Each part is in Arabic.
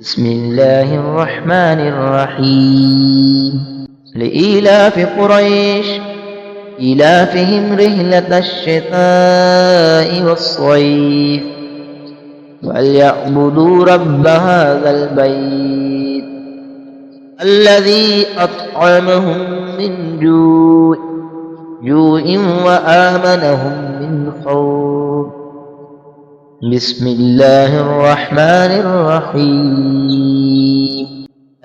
بسم الله الرحمن الرحيم لإيلاف قريش إيلافهم رحلة الشتاء والصيف فليعبدوا رب هذا البيت الذي أطعمهم من جوع وآمنهم من خوف. بسم الله الرحمن الرحيم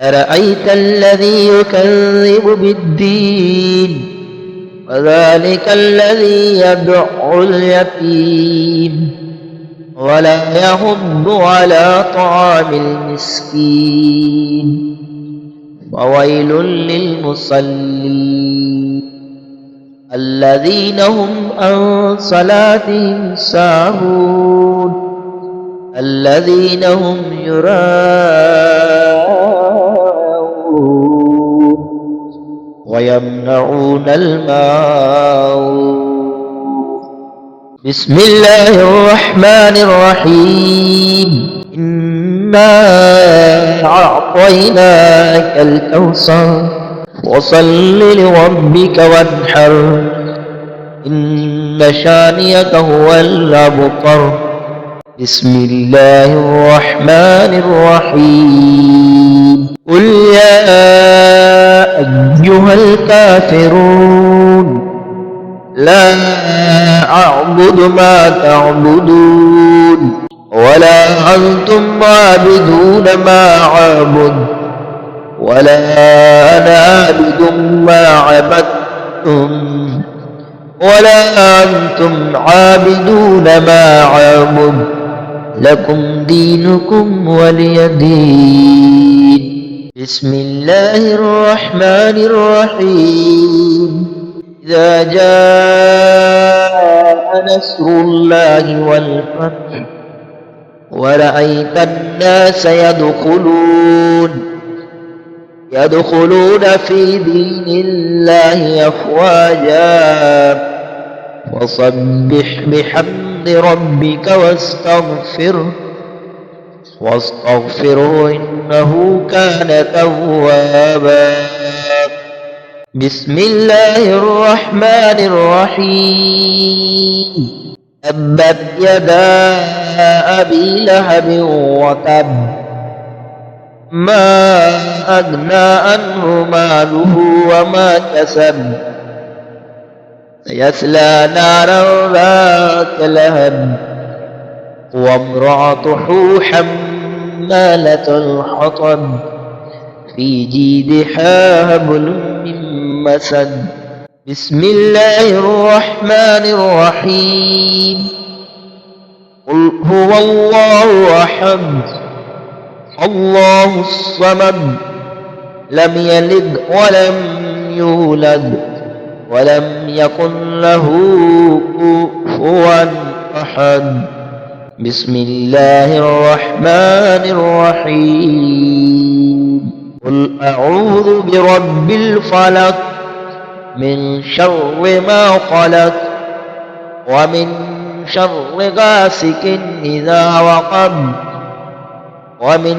أرأيت الذي يكذب بالدين وذلك الذي يدع اليتيم ولا يحض على طعام المسكين وويل للمصلين الذين هم عن صلاتهم ساهون الذين هم يراءون ويمنعون الماعون. بسم الله الرحمن الرحيم إنا أعطيناك الكوثر وصل لربك وانحر إن شانئك هو الأبتر. بسم الله الرحمن الرحيم قل يا أيها الكافرون لا أعبد ما تعبدون ولا أنتم عابدون ما أعبد ولا أنا عابد ما عبدتم ولا أنتم عابدون ما أعبد لكم دينكم ولي دين. بسم الله الرحمن الرحيم إذا جاء نصر الله والفتح ورأيت الناس يدخلون في دين الله أفواجا فسبح بحمد ربك واستغفره إنه كان توابا. بسم الله الرحمن الرحيم تبت يدا أبي لهب وتب ما أغنى عنه ماله وما كسب سيصلى نارا ذات لهب وامرأته حمالة الحطب في جيدها حبل من مسد. بسم الله الرحمن الرحيم قل هو الله أحد الله الصمد لم يلد ولم يولد ولم يكن له كفوا أحد. بسم الله الرحمن الرحيم قل أعوذ برب الفلق من شر ما خلق ومن شر غاسق إذا وقب ومن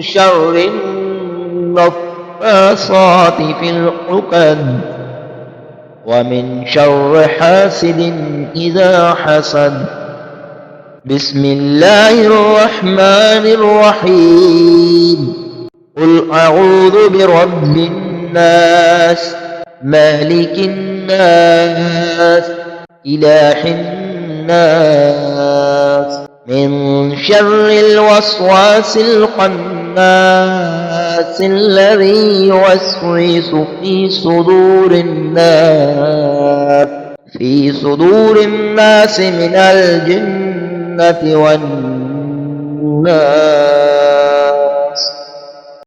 شر النفاثات في العقد ومن شر حاسد إذا حسد. بسم الله الرحمن الرحيم قل أعوذ برب الناس مالك الناس إله الناس من شر الوسواس الخناس الذي يوسوس في صدور الناس من الجنة والناس.